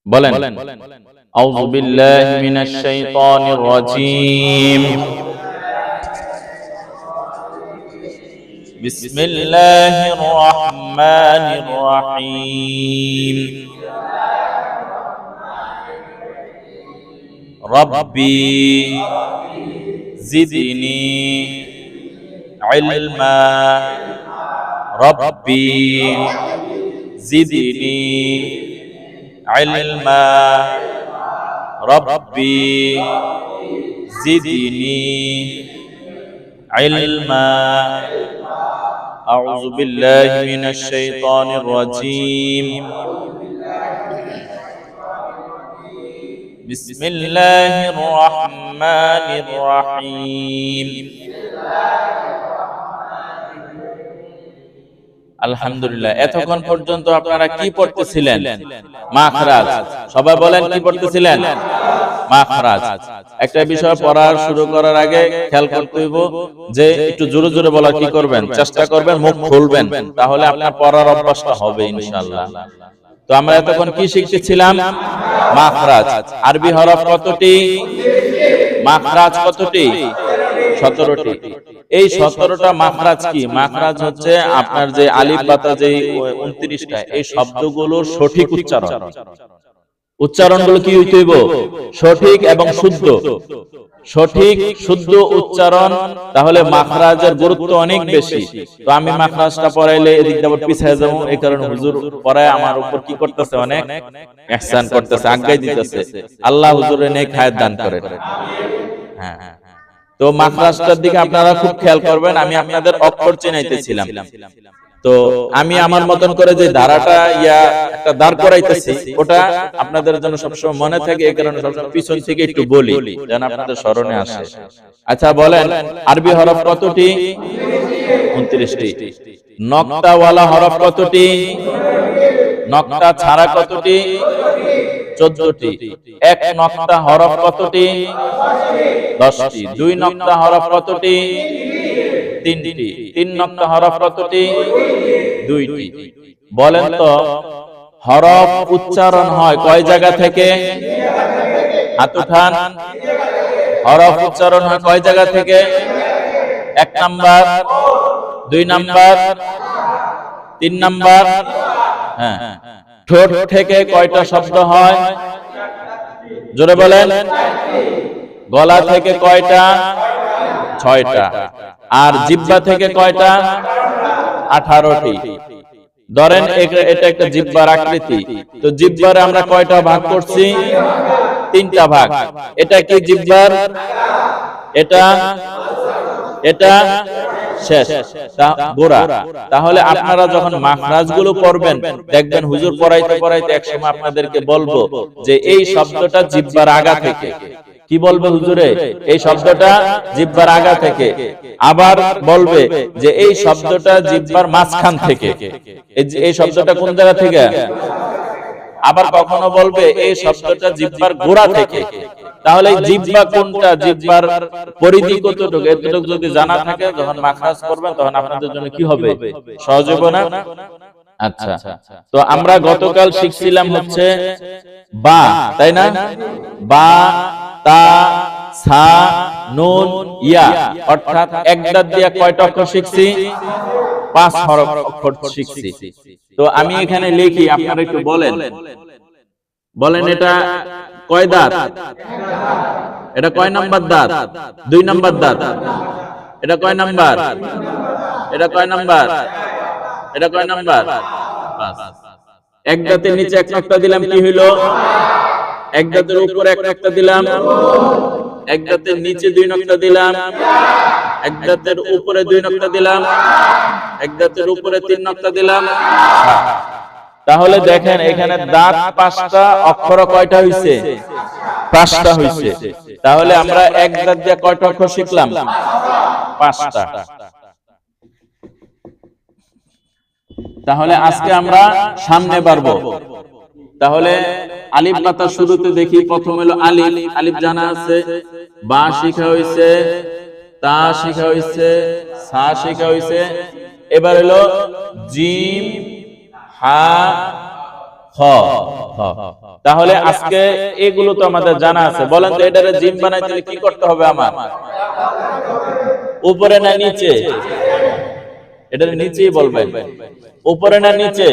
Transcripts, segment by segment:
বলেন আউযু বিল্লাহি মিনাশ শাইতানির রাজীম বিসমিল্লাহির রহমানির রহিম রব্বি জিদনি ইলমা রব্বি জিদনি ইলমা রব্বি জিদনি ইলমা আউযু বিল্লাহি মিনাশ শাইতানির রাজীম বিসমিল্লাহির রহমানির রহিম আলহামদুলিল্লাহ। এতক্ষণ পর্যন্ত আপনারা কি পড়তেছিলেন? মাখরাজ। সবাই বলেন কি পড়তেছিলেন? মাখরাজ। একটা বিষয় পড়ার শুরু করার আগে খেয়াল করতে হইব যে একটু জোরে জোরে বলা কি করবেন, চেষ্টা করবেন, মুখ খুলবেন, তাহলে আপনার পড়ার অভ্যাসটা হবে ইনশাআল্লাহ। তো আমরা এতক্ষণ কি শিখতেছিলাম? মাখরাজ। আরবি হরফ কতটি? মাখরাজ কতটি? 17টি। এই 17টা মাখরাজ কি? মাখরাজ হচ্ছে আপনার যে আলিফ বাতা যে 29টা, এই শব্দগুলোর সঠিক উচ্চারণ। উচ্চারণগুলো কি হইতে হইব? সঠিক এবং শুদ্ধ। সঠিক শুদ্ধ উচ্চারণ, তাহলে মাখরাজের গুরুত্ব অনেক বেশি। তো আমি মাখরাজটা পড়াইলে এদিক দিয়ে পিছিয়ে যাবো, এই কারণে হুজুর পড়ায় আমার উপর কি করতেছে? অনেক ইহসান করতেছে, আজ্ঞা দিতেছে। আল্লাহ হুজুরের নেক হায়াত দান করেন। হ্যাঁ, তো মাখরাজটার দিকে আপনারা খুব খেয়াল করবেন। আমি আপনাদের অক্ষর চিনাইতেছিলাম। তো আমি আমার মতন করে যে ধারাটা একটা দাঁড় করাইতেছি, ওটা আপনাদের জন্য সবসময় মনে থাকে, এই কারণে সবসময় পিছন থেকে একটু বলি যেন আপনাদের স্মরণে আসে। আচ্ছা বলেন, আরবি হরফ কতটি? 29টি। নক্তাওয়ালা হরফ কতটি? নক্তা ছাড়া কতটি? 14টি। এক নক্তা হরফ কতটি? 10টি। দুই নক্তা হরফ কতটি? 3টি। তিন নক্তা হরফ কতটি? 2টি। বলেন তো, হরফ উচ্চারণ হয় কয় জায়গা থেকে? হাত উঠান। হরফ উচ্চারণ হয় কয় জায়গা থেকে? 1 নাম্বার, 2 নাম্বার, 3 নাম্বার। হ্যাঁ। ঠোঁট থেকে কয়টা শব্দ হয়? জোরে বলেন। গলা থেকে কয়টা? 6টা। আর জিহ্বা থেকে কয়টা? 18টি। ধরেন এটা একটা জিহ্বার আকৃতি, তো জিহ্বারে আমরা কয়টা ভাগ করছি? 3টা ভাগ। এটা কি জিহ্বার? এটা এটা শেষ, গোড়া। তাহলে আপনারা যখন মাখরাজগুলো পড়বেন, দেখবেন হুজুর পড়াইতে পড়াইতে একসময় আপনাদেরকে বলবো যে এই শব্দটা জিহ্বার আগা থেকে। কি বলবে হুজুরে? এই শব্দটা জিহ্বার আগা থেকে। আবার বলবে যে এই শব্দটা জিহ্বার মাঝখান থেকে। এই শব্দটা কোন জায়গা থেকে? আবার কখনো বলবে এই শব্দটা জিহ্বার গোড়া থেকে। তাহলে জিহ্বা কোনটা, জিহ্বার পরিধি কতটুকু, এতটুকু যদি জানা থাকে, যখন মাখরাজ করবেন তখন আপনাদের জন্য কি হবে? সহজ হবে না? আচ্ছা, তো আমরা গতকাল শিখছিলাম হচ্ছে বা, তাই না? বা, তা, সা, নুন, ইয়া, অর্থাৎ এক দাঁত দিয়ে কয়টা অক্ষর শিখছি? 5 হরফ অক্ষর শিখছি। তো আমি এখানে লিখি, আপনারা একটু বলেন। বলেন এটা কয় দাঁত? এটা কয় নাম্বার দাঁত? 2 নাম্বার দাঁত। এটা কয় নাম্বার? এটা কয় নাম্বার? এটা কয় নাম্বার? 5। এক দাঁতের নিচে এক নক্তা দিলাম, কি হইলো? এক দাঁতের উপরে এক নক্তা দিলাম, এক দাঁতের নিচে 2 নক্তা দিলাম, এক দাঁতের উপরে 2 নক্তা দিলাম, এক দাঁতের উপরে 3 নক্তা দিলাম। তাহলে দেখেন এখানে দাঁত 5টা, অক্ষর কয়টা হইছে? 5টা হইছে। তাহলে আমরা এক দাঁত দিয়ে কয়টা অক্ষর শিখলাম? 5টা। তাহলে আজকে আমরা সামনে বাড়বো। তাহলে আলিফ বাতা শুরুতে দেখি, প্রথম হলো আলিফ। আলিফ জানা আছে, বা শিখা হইছে, তা শিখা হইছে, সা শিখা হইছে। এবার হলো জিম, হা, খ খ। তাহলে আজকে এগুলো তো আমাদের জানা আছে, বলেন তো এটারে জিম বানাইতে কি করতে হবে আমার? উপরে না নিচে? এটার নিচেই বলবেন, উপরে না নিচে?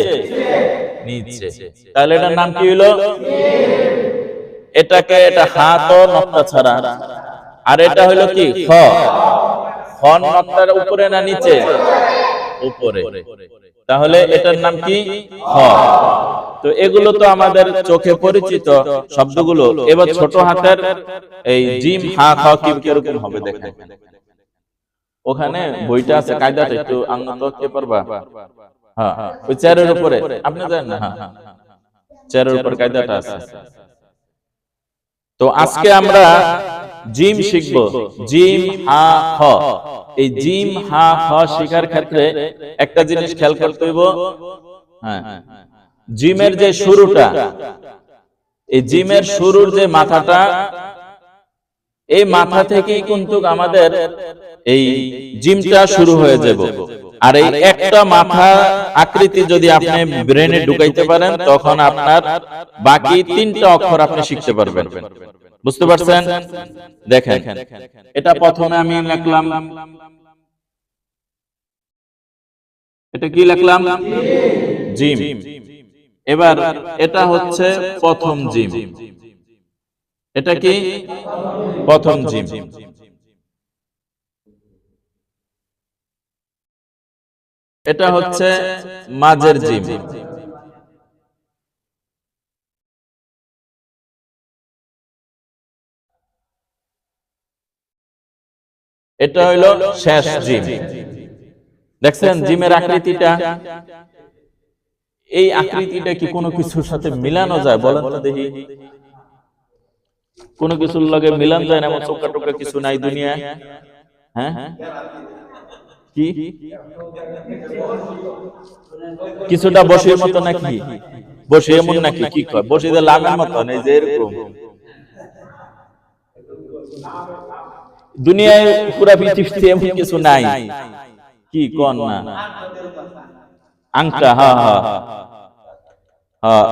নিচে। তাহলে এটার নাম কি হলো? এটাকে এটা হাত ও নক্তা ছাড়া, আর এটা হলো কি খ। খ নক্তার উপরে না নিচে? উপরে। তাহলে এটার নাম কি? খ। তো এগুলো তো আমাদের চোখে পরিচিত শব্দগুলো। এবার ছোট হাতের এই জিম হা খ কি কিরকম হবে দেখেন। ওখানে বইটা আছে, কায়দাটা একটু আঙ্গত কে পারবা? হ্যাঁ, ওই চেয়ারের উপরে আপনি জানেন না? হ্যাঁ, চেয়ারের উপর কায়দাটা আছে। তো আজকে আমরা জিম শিখব, জিম হা খ। এই জিম হা খ শেখার ক্ষেত্রে একটা জিনিস খেয়াল করতে হইব। হ্যাঁ, জিমের যে শুরুটা, এই জিমের শুরুর যে মাথাটা, এই মাথা থেকেই কিন্তু আমাদের এই জিমটা শুরু হয়ে যাবে। আর এই একটা মাথা আকৃতি যদি আপনি ব্রেনে ঢুকাইতে পারেন, তখন আপনার বাকি তিনটা অক্ষর আপনি শিখতে পারবেন। বুঝতে পারছেন? দেখেন, এটা প্রথমে আমি লিখলাম, এটা কি লিখলাম? জিম। এবার এটা হচ্ছে প্রথম জিম। এটা কি? প্রথম জিম। এটা হচ্ছে মাঝের জিম। এটা হইল শেষ জিম। দেখছেন জিমের আকৃতিটা? এই আকৃতিটা কি কোনো কিছুর সাথে মিলানো যায়? বলেন তো দেখি। কোনো কিছুর লগে মিলান যায় না? এমন চোখা টোকা কিছু নাই দুনিয়ায়। হ্যাঁ, কি কিছুটা বসির মতো নাকি? বসি এমন নাকি? কি কয় বসিতে লাগার মতো নেই যে এরকম? দুনিয়ায় পুরা পৃথিবীতে এমন কিছু নাই। কি কোন না? আংটা, হ্যাঁ হ্যাঁ হ্যাঁ,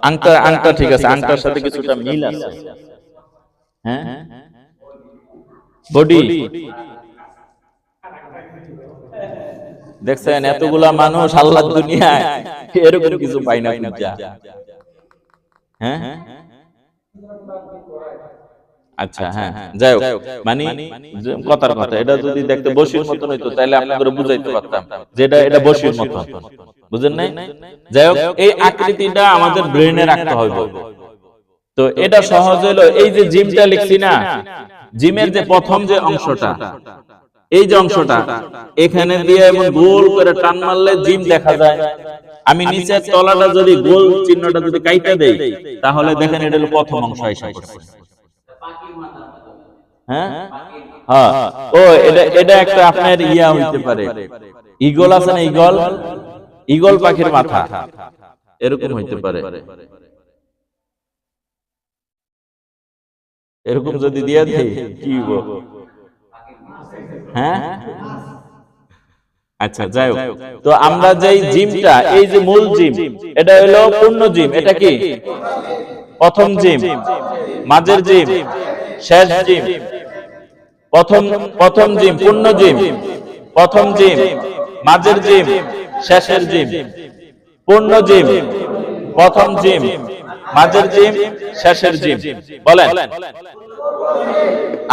আংটা, আংটা ঠিক আছে, আংটার সাথে কিছুটা মিল আছে। হ্যাঁ, বডি। দেখছেন এতগুলা মানুষ আল্লাহর দুনিয়ায়, এরকম কিছু পাই না খুঁজা। হ্যাঁ, আচ্ছা, হ্যাঁ, যাই হোক, মানে কথার কথা, এটা যদি দেখতে বসির মতন হইতো তাহলে আপনাদের বুঝাইতে পারতাম যেটা এটা বসির মতন। বুঝেন নাই? যাই হোক, এই আকৃতিটা আমাদের ব্রেনে রাখতে হবে। তো এটা সহজ হলো, এই যে জিমটা লিখছি না, জিমের যে প্রথম যে অংশটা, এই যে অংশটা এখানে দিয়ে এমন গোল করে টান মারলে জিম দেখা যায়। আমি নিচের তলাটা যদি গোল চিহ্নটা যদি কাইটা দেই, তাহলে দেখেন এটা হলো প্রথম অংশ আইসা পড়ছে। হ্যাঁ হ্যাঁ, ও এটা এটা একটা আপনার ইয়া হইতে পারে, ঈগল আছে না, ঈগল, ঈগল পাখির মাথা এরকম হইতে পারে। এরকম যদি দিয়ে দেই কি হইব? হ্যাঁ, আচ্ছা যাই হোক, তো আমরা যেই জিমটা, এই যে মূল জিম, এটা হলো পূর্ণ জিম। এটা কি? প্রথম জিম, মাঝের জিম, শেষ জিম। প্রথম জিম পূর্ণ জিম, প্রথম জিম, মাঝের জিম, শেষের জিম। পূর্ণ জিম, প্রথম জিম, মাঝের জিম, শেষের জিম। বলেন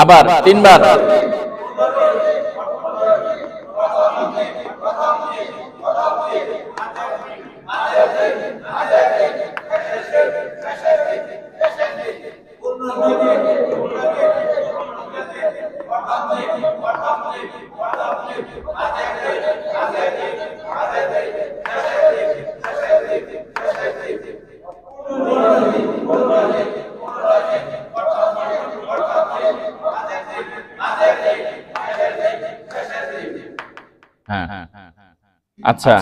আবার তিনবার। হ্যাঁ, আচ্ছা,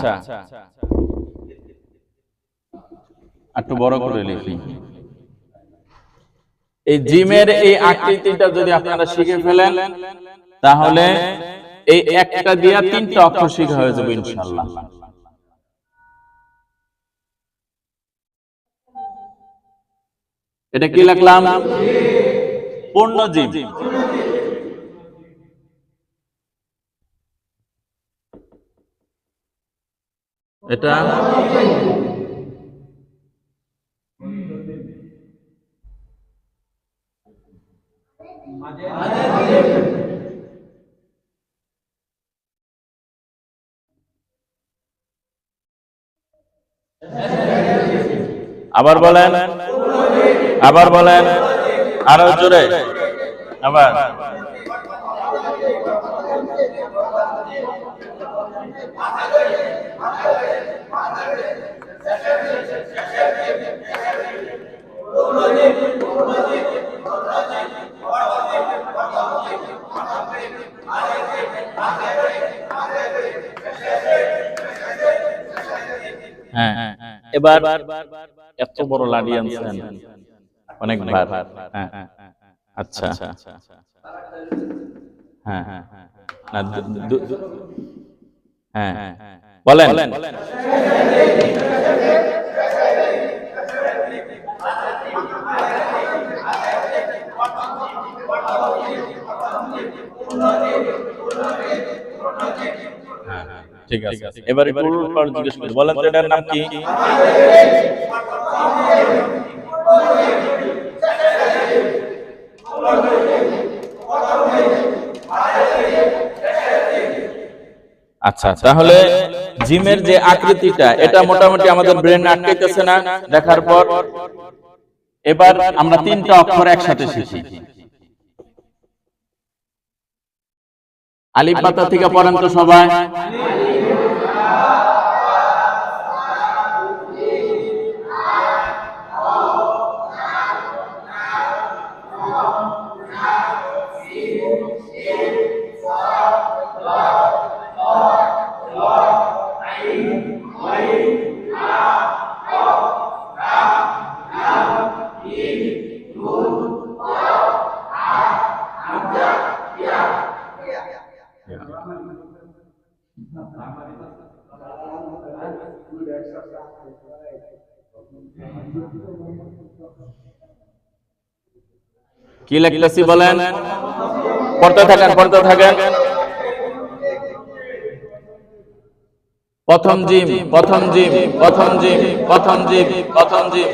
একটু বড় করে লিখি। এই জিমের এই আকৃতিটা যদি আপনারা শিখে ফেলেন, তাহলে এই একটা দিয়া তিনটা অক্ষর শিখা হয়ে যাবে ইনশাআল্লাহ। এটা কি লিখলাম? পূর্ণ জিম। এটা আবার বলেন, আবার বলেন, আরো জোরে আবার। হ্যাঁ, এবার এত বড় লাঠি আনছেন অনেকবার। হ্যাঁ, আচ্ছা, হ্যাঁ, হ্যাঁ, বলেন। ঠিক আছে, এবার একটু উল্টো জিজ্ঞেস করি, বলেন তো এটার নাম কি? আচ্ছা, তাহলে জিমের যে আকৃতিটা, এটা মোটামুটি আমাদের ব্রেন আটকাইতেছে না দেখার পর? এবার আমরা তিনটা অক্ষর একসাথে শিখি। আলিফ পাতা থেকে পড়েন তো সবাই। কি লিখতেছি বলেন? পড়তে থাকেন, পড়তে থাকেন। প্রথম জিম, প্রথম জিম, প্রথম জিম, প্রথম জিম, প্রথম জিম।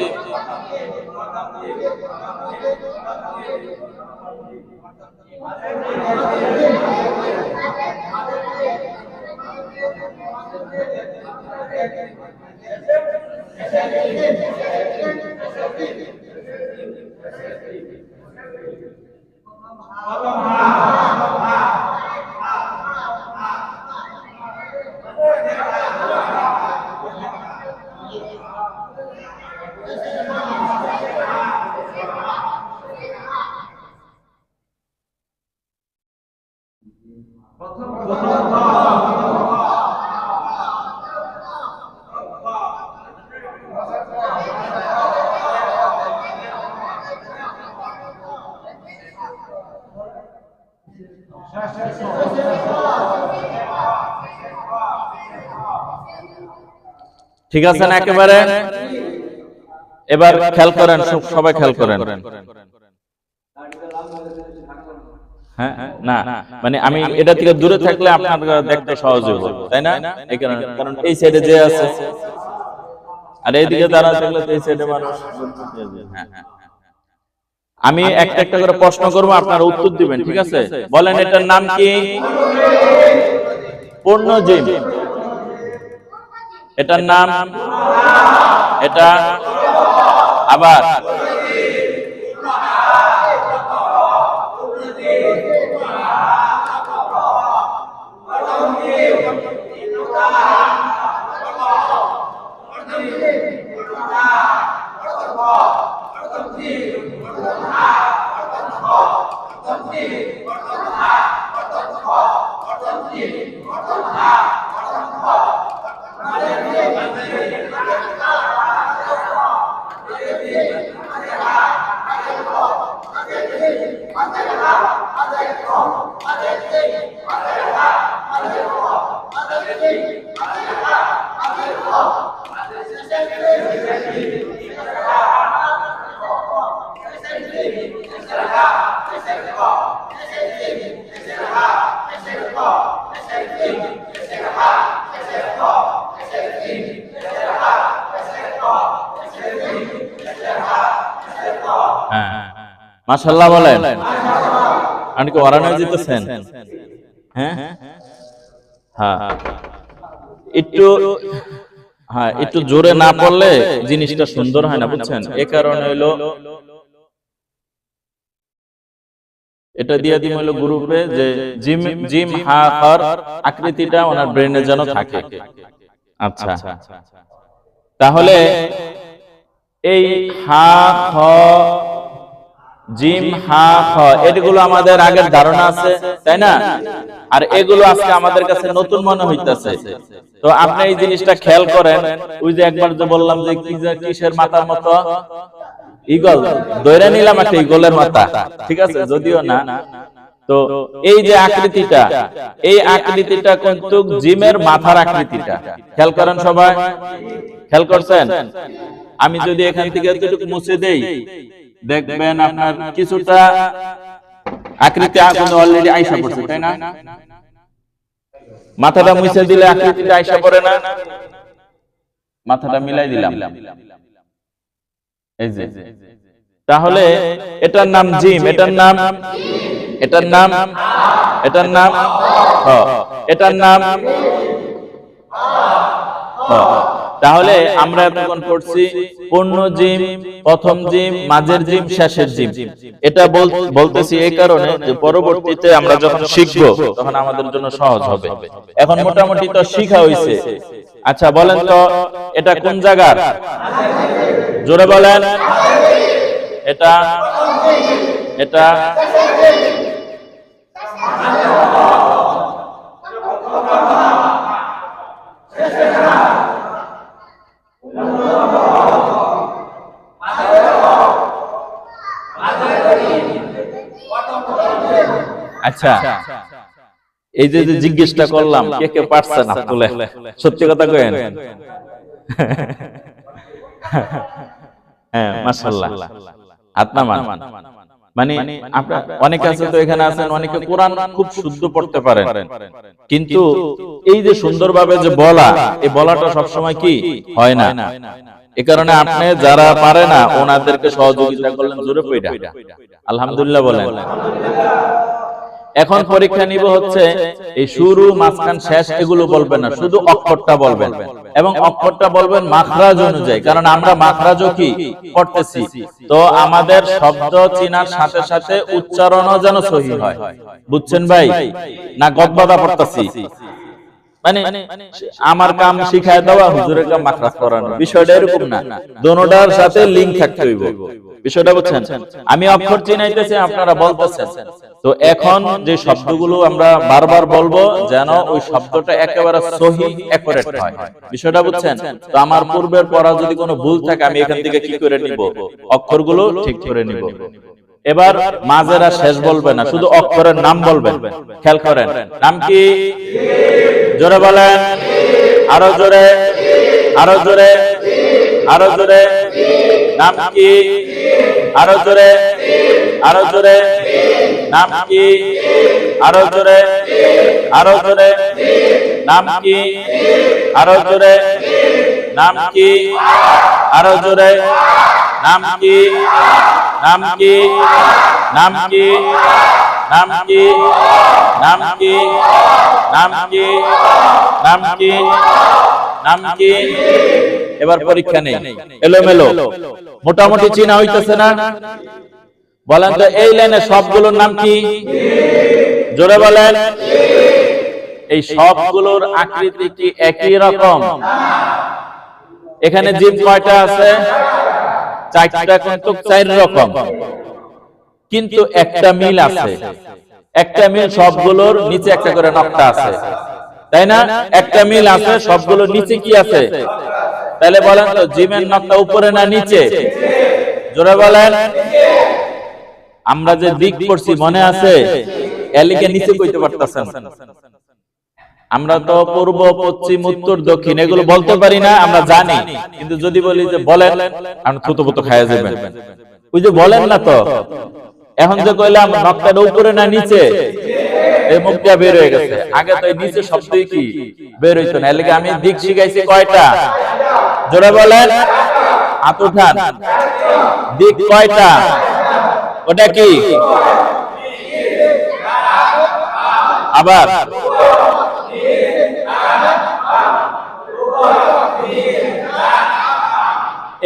ঠিক আছে না একেবারে? এবার খেয়াল করেন, সবাই খেয়াল করেন। হ্যাঁ, না মানে আমি এটা থেকে দূরে থাকলে আপনার দেখতে সহজ হবে, তাই না? এই কারণ এই সাইডে যে আছে আর এইদিকে যারা থাকলে এই সাইডে মানুষ। হ্যাঁ, আমি একটা একটা করে প্রশ্ন করব, আপনারা উত্তর দিবেন, ঠিক আছে? বলেন এটার নাম কি? পূর্ণ জিম। এটার নাম? এটা আবার মাশাআল্লাহ বলেন। আপনি কি ওরানো জিতেছেন? হ্যাঁ হ্যাঁ, একটু জোরে না পড়লে জিনিসটা সুন্দর হয় না, বুঝছেন? এই কারণে হলো এটা দিয়ে দিম হলো গ্রুপে যে জিম জিম হা হর আকৃতিটা ওনার ব্রেনে যেন থাকে। আচ্ছা, তাহলে এই হা খ জিম হা খ এগুলো আমাদের আগের ধারণা আছে, তাই না? আর এগুলো আজকে আমাদের কাছে নতুন মনে হইতেছে। তো আপনি এই জিনিসটা খেয়াল করেন, ওই যে একবার যে বললাম যে কিসের মাথার মতো ঈগল, দইরা নিলাম একটা ঈগলের মাথা, ঠিক আছে, যদিও না। তো এই যে আকৃতিটা, এই আকৃতিটা কিন্তু জিমের মাথার আকৃতিটা। খেয়াল করেন সবাই, খেয়াল করছেন? আমি যদি এখান থেকে একটু মুছে দেই, দেখবেন আপনার কিছুটা আকৃতি অলরেডি আইসা পড়ছে, তাই না? মাথাটা মুছে দিলে আকৃতিটা আইসা পড়ে না? মাথাটা মিলাই দিলাম, এই যে। তাহলে এটার নাম জিম, এটার নাম এটার নাম এটার নাম এটার নাম। তাহলে আমরা এতক্ষণ পড়ছি পূর্ণ জিম, প্রথম জিম, মাঝের জিম, শেষের জিম। এটা বলতেছি এই কারণে যে পরবর্তীতে আমরা যখন শিখবো তখন আমাদের জন্য সহজ হবে। এখন মোটামুটি তো শিখা হইছে। আচ্ছা বলেন তো এটা কোন জায়গার? জোরে বলেন। এটা এটা আচ্ছা, এই যে জিজ্ঞেসটা করলাম কে কে পারছে না বলে, সত্যি কথা কইেন। হ্যাঁ মাশাআল্লাহ, হাত নামান। মানে আপনারা অনেকে আছে তো এখানে আছেন, অনেকে কোরআন খুব শুদ্ধ পড়তে পারেন, কিন্তু এই যে সুন্দরভাবে যে বলা, এই বলাটা সবসময় কি হয় না। এই কারণে আপনি যারা পারে না ওনাদেরকে সহযোগিতা করলেন জোরে পড়া। আলহামদুলিল্লাহ বলেন। এখন পরীক্ষা নিব হচ্ছে এই শুরু, মাঝখান, শেষ এগুলো বলবেন না, শুধু অক্ষরটা বলবেন, এবং অক্ষরটা বলবেন মাখরাজ অনুযায়ী, কারণ আমরা মাখরাজও কি পড়তেছি। তো আমাদের শব্দ চিনার সাথে সাথে উচ্চারণও যেন সহি হয়, বুঝছেন ভাই? না গদবাদা পড়তেছি, মানে আমার কাম শিখায় দেওয়া, হুজুরের কাম মাখরাজ করানো, বিষয়টা এরকম না। দোনোটার সাথে লিংক থাকতে হইব, বিষয়টা বুঝছেন? আমি অক্ষর চিনাইতেছি, আপনারা বলতেছেন। তো এখন যে শব্দগুলো আমরা বারবার বলবো যেন ওই শব্দটা একেবারে সহি অ্যাকুরেট হয়, বিষয়টা বুঝছেন? তো আমার পূর্বের পড়া যদি কোনো ভুল থাকে আমি এখান থেকে কি করে নিব? অক্ষরগুলো ঠিক করে নিব। এবার মাঝেরা শেষ বলবে না, শুধু অক্ষরের নাম বলবেন। খেয়াল করেন, নাম কি? জোরে বলেন, আরো জোরে, আরো জোরে, আরো জোরে। নাম কি? আরো জোরে, আরো জোরে। নাম কি? আরো জোরে, আরো জোরে। নাম কি? আরো জোরে। নাম কি? আরো জোরে। নাম কি? নাম কি? নাম কি? নাম কি? নাম কি? নাম কি? নাম কি? নাম কি? এবার পরীক্ষা নেই, এলোমেলো, মোটামুটি চিনা হইতেছে না? বলেন তো এই লাইনে সবগুলোর নাম কি? জোরে বলেন। এই সবগুলোর আকৃতি কি একই রকম? এখানে জিম কয়টা আছে? চারটা, কিন্তু চার রকম, কিন্তু একটা মিল আছে। একটা মিল, সবগুলোর নিচে একটা করে নকটা আছে, তাই না? একটা মিল আছে, সবগুলোর নিচে কি আছে? তাহলে বলেন তো জিমের নকটা উপরে না নিচে? জোরে বলেন। আমরা যে দিক পড়ছি মনে আছে? এলিকে নিচে কইতে পারতাছেন? আমরা তো পূর্ব, পশ্চিম, উত্তর, দক্ষিণ এগুলো বলতে পারি না, আমরা জানি, কিন্তু যদি বলি যে বলেন, আমরা থুতোপুতো খাইয়া যাবেন। ওই যে বলেন না তো, এখন যে কইলাম নকটার উপরে না নিচে, এই মুখটা বের হয়ে গেছে। আগে তো এই নিচে শব্দই কি বের হইতো না। এলিকে আমি দিক শিখাইছি কয়টা? জোরে বলেন, হাত উঠান। দিক কয়টা? ওটা কি? আবার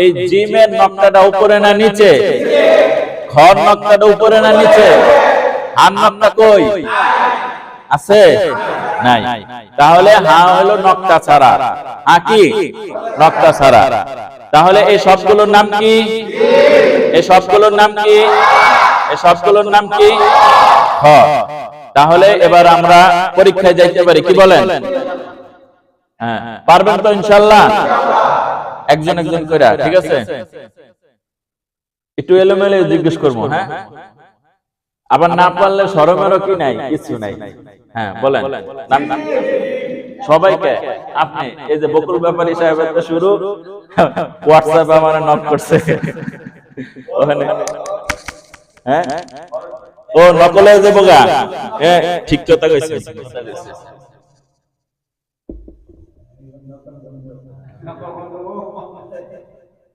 এই জিমের নকটাটা উপরে না নিচে? খর নকটাটা উপরে না নিচে? হার নকটা কই আছে? নাই। তাহলে হা হলো নকটা ছাড়া, হা কি? নকটা ছাড়া। তাহলে এই সবগুলোর নাম কি? এই সবগুলোর নাম কি? এই সবগুলোর নাম কি? খ। তাহলে এবার আমরা পরীক্ষায় যাইতে পারি, কি বলেন? হ্যাঁ, পারবেন তো ইনশাআল্লাহ? একজন একজন করে, ঠিক আছে? একটু এলোমেলো জিজ্ঞেস করবো, হ্যাঁ? আবার না পারলে শরমেরও কি নাই, কিছু নাই। হ্যাঁ বলেন নাম। সবাইকে আপনি এই যে বকুল ব্যাপারী সাহেবের তো শুরু, হোয়াটসঅ্যাপে আমার নক করছে ওখানে, হ্যাঁ ও নকলে যে বোগা, হ্যাঁ ঠিক কথা কইছে।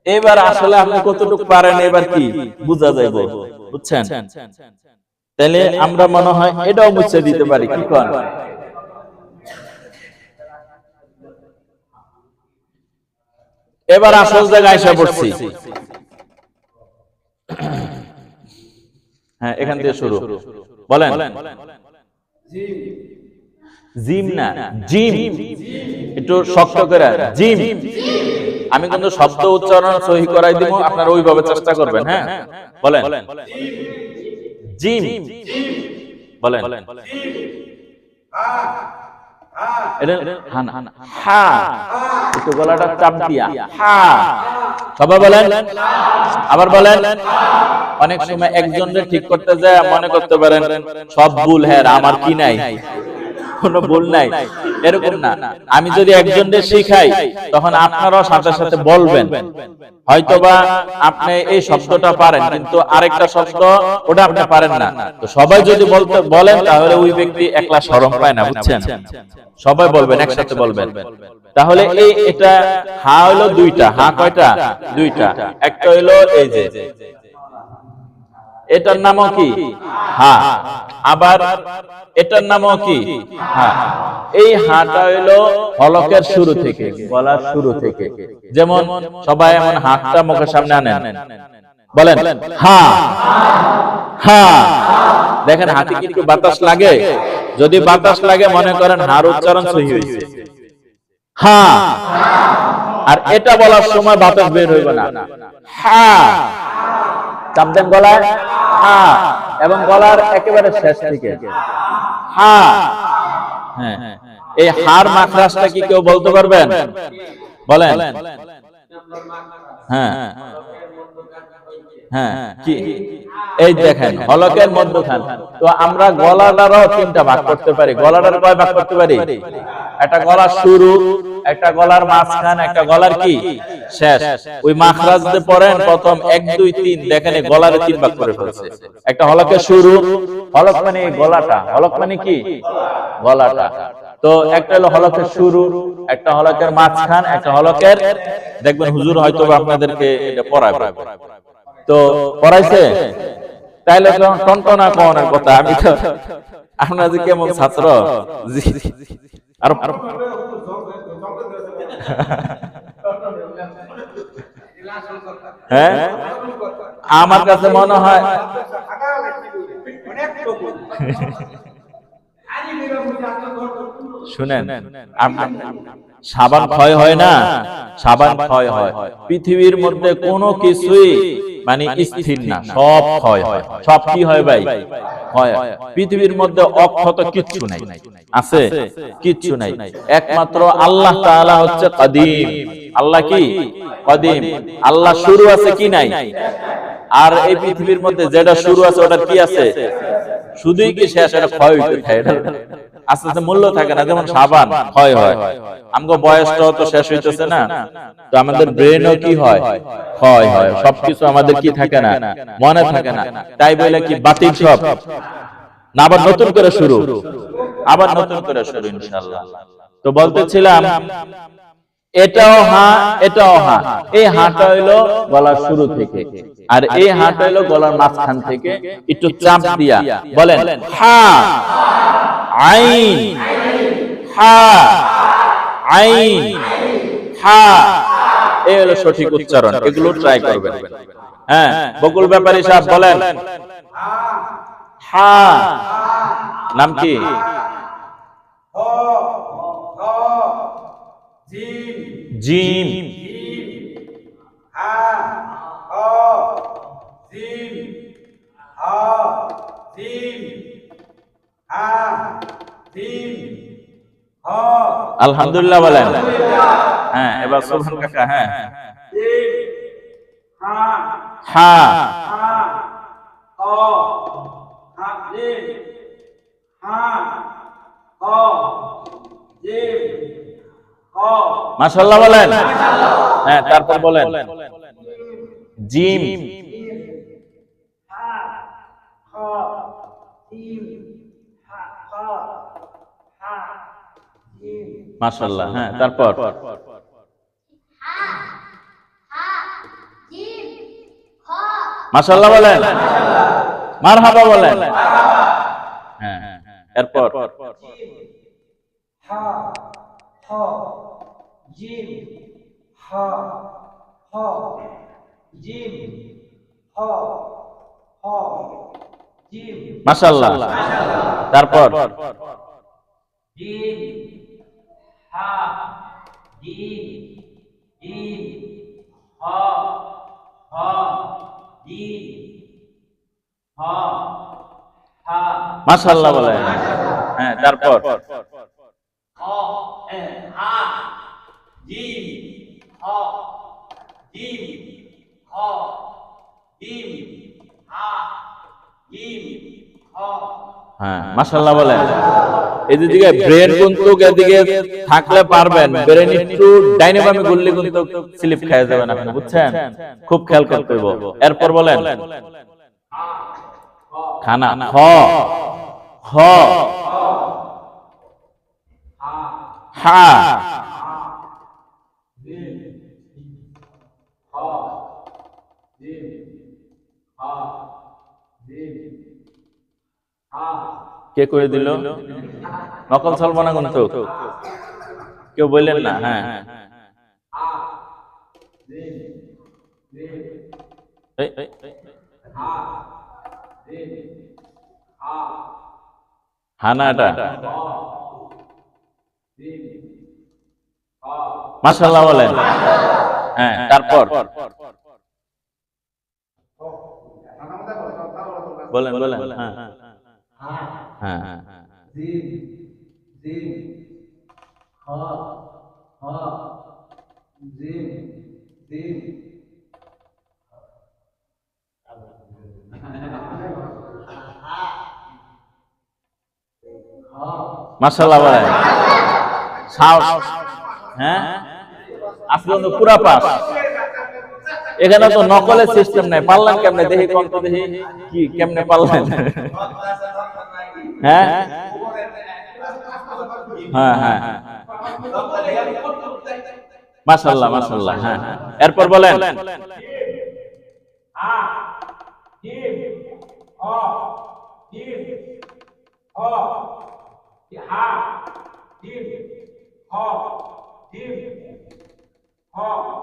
এবার আসলে আপনি কতটুকু পারেন এবার কি বুঝা যাইব, বুঝছেন? তাহলে আমরা মনে হয় এটাও মুছে দিতে পারি, কি কোন? এবার আসল জায়গায় এসে পড়ছি। হ্যাঁ এখান থেকে শুরু, বলেন। জিম না জিম, একটু শক্ত করে জিম। আমি কিন্তু শব্দ উচ্চারণ সহি করাই দিব, আপনারা ওইভাবে চেষ্টা করবেন, হ্যাঁ বলেন জিম। বলেন হা, একটু গলাটা চাপ দিয়া হা, সবাই বলেন। আবার বলেন। অনেক সময় একজনের ঠিক করতে যায় মনে করতে পারেন সব ভুল, হ্যাঁ আমার কি নাই, কোনো ভুল নাই, এরকম না। আমি যদি একজনের শিখাই তখন আপনারাও সাথে সাথে বলবেন, হয়তোবা আপনি এই শব্দটা পারেন কিন্তু আরেকটা শব্দ ওটা আপনি পারেন না, তো সবাই যদি বলেন তাহলে ওই ব্যক্তি একলা শরম পায় না, বুঝছেন? সবাই বলবেন, একসাথে বলবেন। তাহলে এটা হা হলো দুইটা। হা কয়টা? দুইটা। একটা হলো এই যে এটার নামও কি? হা। আবার এটার নামও কি? হা। এই হাটা হইলো হলকের শুরু থেকে, গলার শুরু থেকে। যেমন সবাই এমন হাতটা মুখের সামনে আনেন, বলেন হা হা। দেখেন হাতে কি একটু বাতাস লাগে? যদি বাতাস লাগে মনে করেন হার উচ্চারণ সহি হয়েছে, হা। আর এটা বলার সময় বাতাস বের হইবে না, হা। চাপ দেন গলায়, হা, এবং গলার একেবারে শেষ থেকে হা। হ্যাঁ, এই হার মাখরাজটা কি কেউ বলতে পারবেন? বলেন। হ্যাঁ হ্যাঁ কি? এই দেখেন হলকের মধ্যখান। তো আমরা গলাটারও তিনটা ভাগ করতে পারি। গলাটার কয় ভাগ করতে পারি? একটা গলার শুরু, একটা গলার মাঝখান, একটা গলার কি শেষ। ওই মাখরাজ যে পড়েন প্রথম 1 2 3, দেখেন এই গলার তিন ভাগ করে ফেলছে। একটা হলকের শুরু, হলক মানে গলাটা, হলক মানে কি গলাটা। তো একটা হলো হলকের শুরু, একটা হলকের মাঝখান, একটা হলকের, দেখবেন হুজুর হয়তো আপনাদেরকে এটা পড়াবে, তো পড়াইছে। তাইলে টনটনা কোনের কথা, আমি তো আপনারা যে কেমন ছাত্র, আরো হ্যাঁ আমার কাছে মনে হয় শুনেন, সাবান ক্ষয় হয় না, সাবান ক্ষয় হয়। পৃথিবীর মধ্যে কোনো কিছুই মানে স্থির না, সব ক্ষয় হয়। সব কি হয় ভাই? ক্ষয়। পৃথিবীর মধ্যে অক্ষত কিচ্ছু নাই, আছে? কিচ্ছু নাই। একমাত্র আল্লাহ তাআলা হচ্ছে কাদিম। আল্লাহ কি কাদিম? আল্লাহ শুরু আছে কি নাই? আর এই পৃথিবীর মধ্যে যেটা শুরু আছে ওটার কি আছে? শুধুই কি শেষ, এটা ক্ষয় হইতে থাকে, আস্তে আস্তে মূল্য থাকে না। যেমন সাবান ক্ষয় হয়, আমগো বয়সটাও তো শেষ হইতেছে না, তো আমাদের ব্রেনও কি হয়? ক্ষয় হয়। সবকিছু আমাদের কি থাকে না, মনে থাকে না। তাই বলে কি বাতিল সব না, আবার নতুন করে শুরু, আবার নতুন করে শুরু ইনশাআল্লাহ। তো বলতেছিলাম এটাও হা, এটাও হা। এই হাটা হইলো গলার শুরু থেকে, আর এই হাটা হইলো গলার মাঝখান থেকে একটু চাপ দিয়া বলেন হা আইন, হা আইন, হা। এই হলো সঠিক উচ্চারণ, এগুলো ট্রাই করবেন। হ্যাঁ, বকুল ব্যাপারী সাহেব বলেন হা। নাম কি? জিম, আলহামদুলিল্লাহ বলেন। হ্যাঁ, এবার সুবহান কাকা। হ্যাঁ, হা, মাশাআল্লাহ বলেন। হ্যাঁ, তারপর বলেন জিম, মাশাআল্লাহ। হ্যাঁ, তারপর মাশাআল্লাহ বলেন, মারহাবা বলেন। হ্যাঁ, এরপর মাশাআল্লাহ। তারপর মাশাআল্লাহ বলেন। হ্যাঁ, তারপর হ্যাঁ, মাশাআল্লাহ বলেন। এদিকে ব্রেন কিন্তু এদিকে থাকলে পারবেন, ব্রেন একটু ডাইনে বামে গুললে কিন্তু স্লিপ খেয়ে যাবেন আপনি, বুঝছেন? খুব খেয়াল করতে হবে। এরপর বলেন খানা, খ, খ, হা, কে করে দিল? নকল চলবো না কিন্তু, কেউ বললেন না। হ্যাঁ, হানাটা মাশাআল্লাহ বলেন। হ্যাঁ, তারপর বলেন বলেন। হ্যাঁ, হ্যাঁ, মাশাআল্লাহ বলেন। হ্যাঁ, আজকে তো পুরা পাস। এখানে তো নকলের সিস্টেম নাই, পারলেন কেমনে? দেখি কোন তো দেখি কি কেমনে পারলেন? হ্যাঁ, হ্যাঁ, হ্যাঁ, মাশাআল্লাহ মাশাআল্লাহ। হ্যাঁ, এরপর বলেন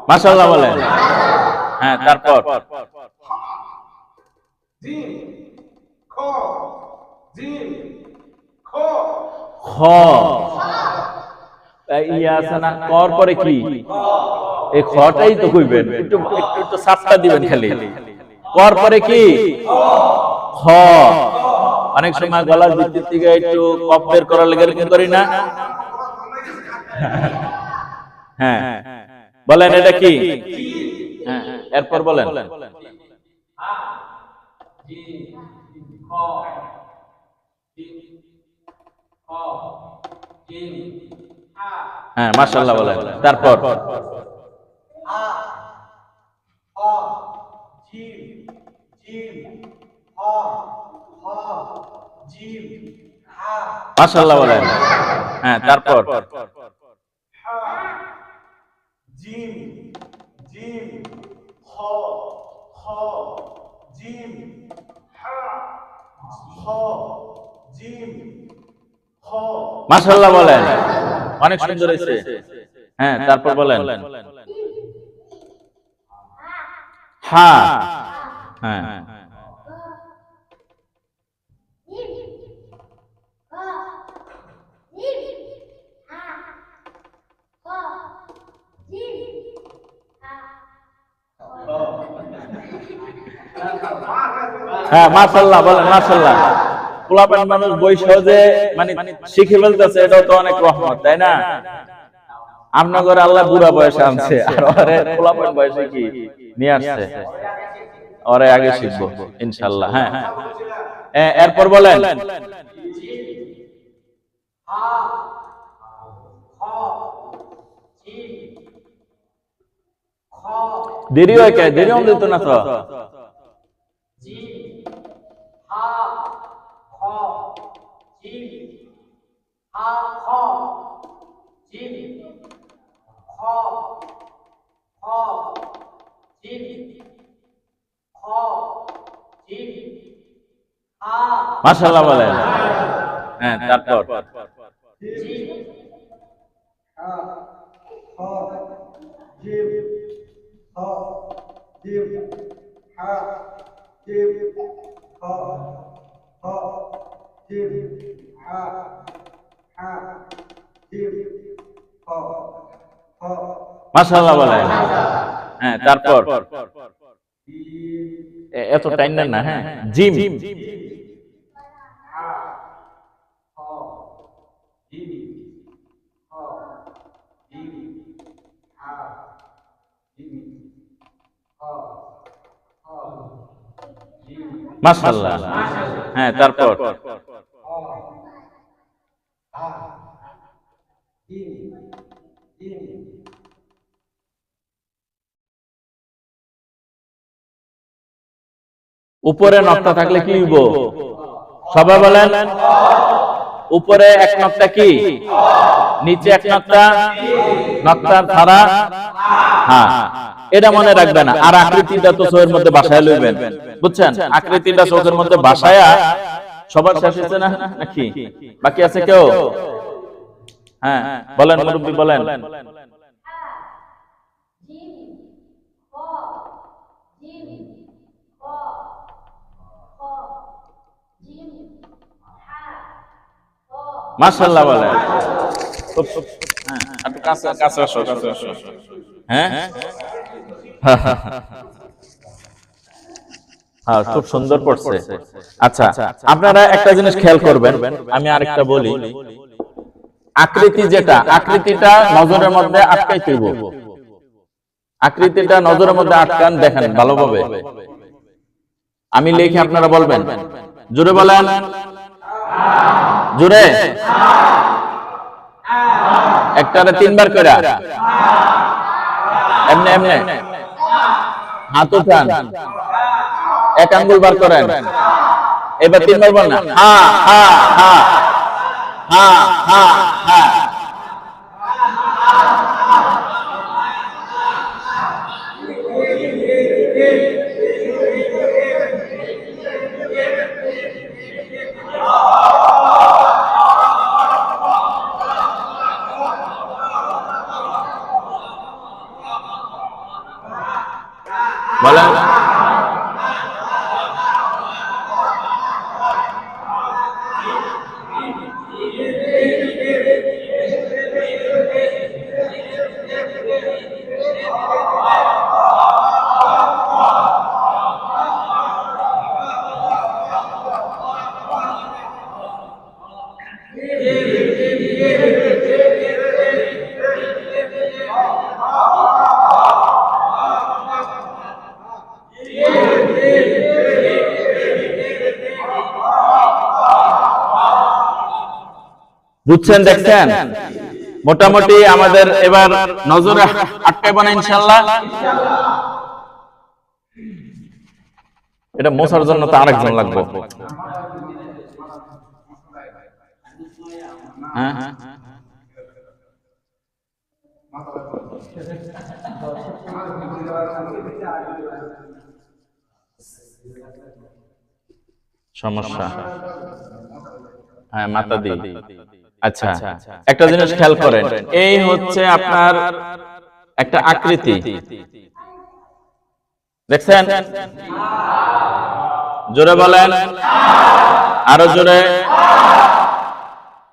মাশাআল্লাহ বলেন। হ্যাঁ, তারপর খ, ইয়া আছে না, কর পরে কি? এই খটাই তো কইবেন, একটু একটু সাপটা দিবেন খালি। কর পরে কি? খ। অনেক সময় গলার ভিতর থেকে একটু কফ বের করার লেগে এরকম করি না? হ্যাঁ, বলেন এটা কি? হ্যাঁ, এরপর বলেন হ্যাঁ, মাশাআল্লাহ বলেন। তারপর মাশাআল্লাহ বলেন। হ্যাঁ, তারপর জিম জিম খ খ জিম হা খ জিম খ। মাশাআল্লাহ বলেন, অনেক সুন্দর হয়েছে। হ্যাঁ, তারপর বলেন হ্যাঁ হ্যাঁ হ্যাঁ মাশাআল্লাহ বলেন মাশাআল্লাহ। পোলাপান মানুষ বই সহজে মানে শিখে ফেলতেছে, এটাও তো অনেক রহমত, তাই না? আপনার ঘরে আল্লাহ বুড়া বয়সে আনছে, আর ওরে পোলাপান বয়সে কি নিয়ে আসছে, ওরে আগে শিখবো ইনশাআল্লাহ। হ্যাঁ এরপর বলেন দেরি হয় কে? দেরি হন দিত না তো। মাশাআল্লাহ বলেন। হ্যাঁ তারপর মাশাআল্লাহ বলেন। হ্যাঁ তারপর এত টাইম নেন না। হ্যাঁ জিম মাশাআল্লাহ। হ্যাঁ তারপর উপরে নকটা থাকলে কি হইব? সবাই বলেন উপরে এক নকটা কি, নিচে এক নকটা, নকটার ধারা হ্যাঁ, এটা মনে রাখবেন। আর আকৃতিটা তো চোখের মধ্যে বাসায় লইবেন, বুঝছেন? আকৃতিটা চোখের মধ্যে বাসায়া সবার শেষ হয়েছে না নাকি বাকি আছে কেউ? হ্যাঁ বলেন মুরব্বী বলেন। মাশাআল্লাহ বলেন। হ্যাঁ একটু কাছে কাছে আসো, কাছে আসো। হ্যাঁ হ্যাঁ খুব সুন্দর পড়ছে। আচ্ছা আপনারা একটা জিনিস খেয়াল করবেন, আমি আরেকটা বলি। আকৃতি যেটা, আকৃতিটা নজরের মধ্যে আটকাইতে হইব। আকৃতিটা নজরের মধ্যে আটকান, দেখেন ভালোভাবে। আমি লিখে আপনারা বলবেন, জোরে বলেন, জোরে। একটারে তিনবার করে এমনি এমনি হাত উঠান, এক আঙ্গুল বার করেন, এবার তিনবার বলেন হা হা হা হা হা হা। বলেন বুঝছেন, দেখছেন? মোটামুটি আমাদের এবার নজরে আটকাইব না ইনশাআল্লাহ। এটা মোছার জন্য তো আরেকজন লাগবে। হ্যাঁ সমস্যা, হ্যাঁ মাথা দিই। আচ্ছা, একটা জিনিস খেয়াল করেন, এই হচ্ছে আপনার একটা আকৃতি, দেখছেন? জোরে বলেন, আরো জোরে।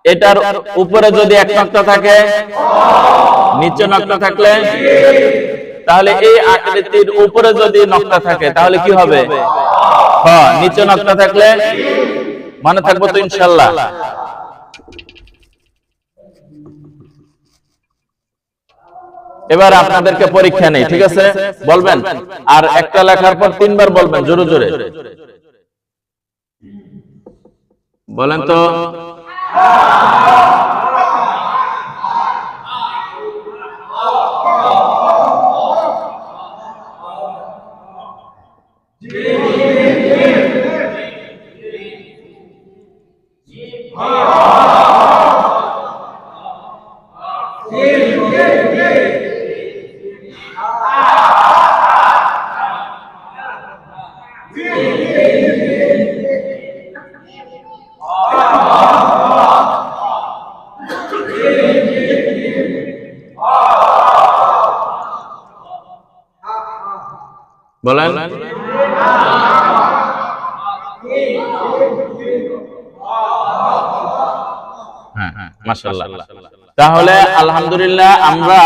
এটার উপরে যদি এক নক্তা থাকে, নিচে নক্তা থাকলে, তাহলে এই আকৃতির উপরে যদি নক্তা থাকে তাহলে কি হবে? হ্যাঁ, নিচে নক্তা থাকলে মনে থাকবো তো ইনশাআল্লাহ। এবার আপনাদেরকে পরীক্ষা নেই, ঠিক আছে? বলবেন, আর একটা লেখার পর 3 বার বলবেন জোরে জোরে। বলেন তো। বলেন। হ্যাঁ, মাশাআল্লাহ। তাহলে আলহামদুলিল্লাহ আমরা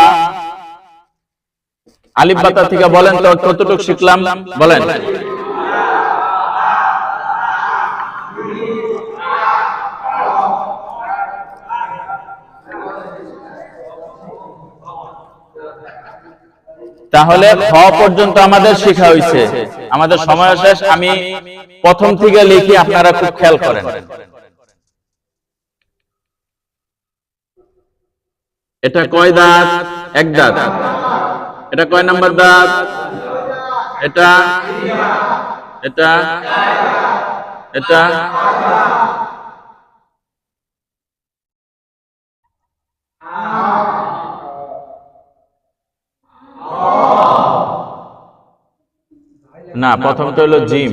আলিফ বাতা থেকে বলেন তো কতটুকু শিখলাম? বলেন। তাহলে খ পর্যন্ত আমাদের শেখা হয়েছে। আমাদের সময় শেষ। আমি প্রথম থেকে লিখি, আপনারা খুব খেয়াল করেন। এটা কয় দাঁত? এক দাঁত। এটা কয় নাম্বার দাঁত? এটা এটা এটা না, প্রথমটা হলো জিম।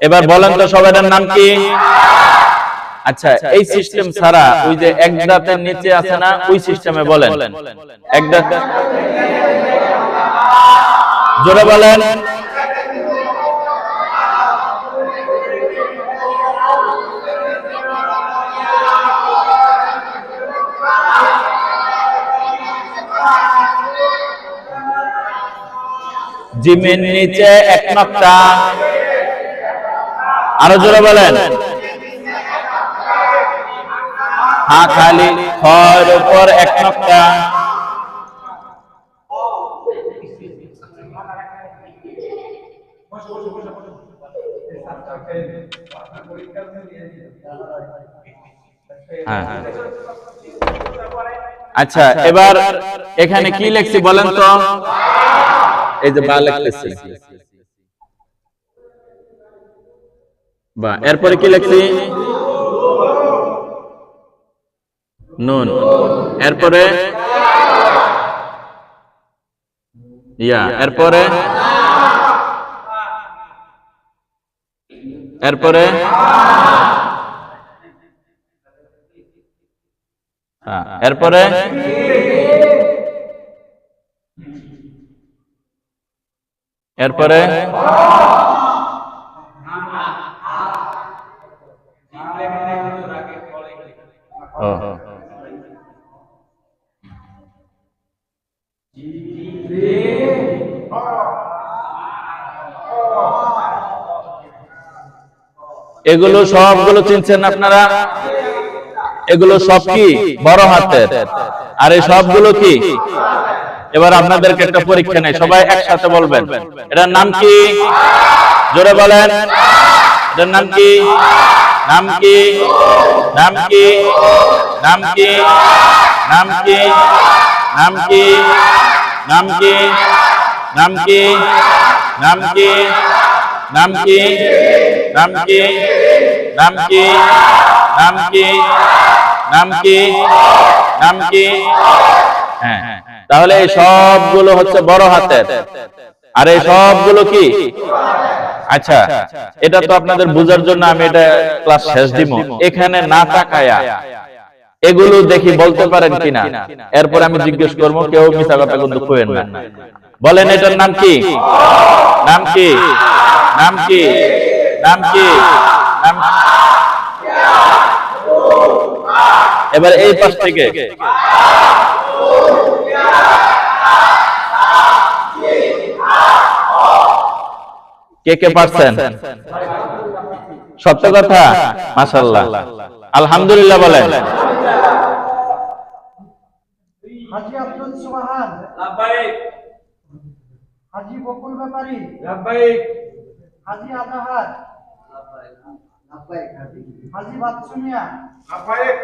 এবার বলেন তো সবাইটার নাম কি? আচ্ছা, এই সিস্টেম ছাড়া ওই যে এক দাঁতের নিচে আছে না, ওই সিস্টেমে বলেন। এক দাঁত, জোরে বলেন। জিমের নিচে এক নক্তা। আরো জোরে বলেন। হা খালি, খর উপর এক নক্তা। আচ্ছা, এবার এখানে কি লিখছি বলেন তো? এই যে বা লিখতেছি, বা। এরপরে কি লিখছি? নুন। এরপরে ইয়া। এরপরে এরপরে হ্যাঁ, এরপরে এরপরে এগুলো সবগুলো চিনছেন আপনারা? এগুলো সব কি বড় হাতের। আর এই সবগুলো কি? এবার আপনাদেরকে একটা পরীক্ষা নেই, সবাই একসাথে বলবেন এটার নাম কি? জোরে বলেন, এটার নাম কি? নাম কি? নাম কি? নাম কি? নাম কি? নাম কি? নাম কি? নাম কি? নাম কি? নাম কি? নাম কি? নাম কি? নাম কি? নাম কি? নাম কি? হ্যাঁ, তাহলে এই সবগুলো হচ্ছে বড় হাতের, আর এই সবগুলো কি? আচ্ছা, এটা তো আপনাদের বোঝার জন্য আমি এটা ক্লাস শেষ দিব। এখানে না তাকায়া এগুলো দেখি বলতে পারেন কিনা, এরপর আমি জিজ্ঞেস করবো, কেউ মিথ্যা কথা কিন্তু কইেন না। বলেন এটার নাম কি? নাম কি? নাম কি? নাম কি? নাম কি? এবার এই পাশ থেকে কে কে পারছেন? সত্য কথা, মাশাআল্লাহ, আলহামদুলিল্লাহ বলেন। হাজী আব্দুল সুবহান, লাব্বাইক। হাজী বকুল ব্যাপারী, লাব্বাইক। হাজী আজাহার, লাব্বাইক। হাজী বাদশামিয়া, লাব্বাইক।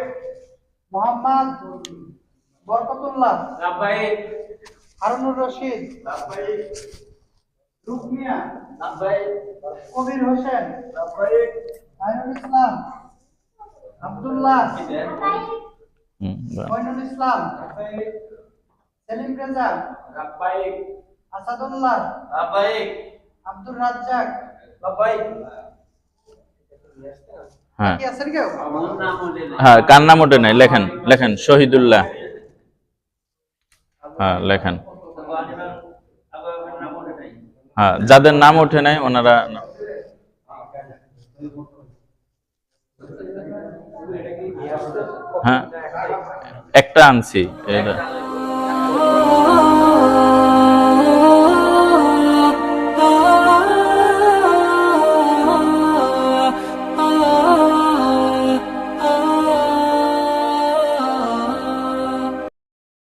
মোহাম্মদ বরকতুল্লাহ, লাব্বাইক। হারুনুর রশিদ, লাব্বাইক। রুকমিয়া, লাব্বাইক। কবির হোসেন, লাব্বাইক। আইনুল ইসলাম, আব্দুল্লাহ, মইনুল ইসলাম, লাব্বাইক। সেলিম রেজা, লাব্বাইক। আসাদুল্লাহ, লাব্বাইক। আব্দুর রাজ্জাক। লাব্বাইক। হ্যাঁ কি আছেন কেউ? আমার নাম হলে হ্যাঁ, কার নাম ওঠে নাই? লেখেন, লেখেন শহীদুল্লাহ। হ্যাঁ লেখেন। হ্যাঁ, যাদের নাম ওঠে নাই ওনারা, হ্যাঁ একটা আনছি এটা।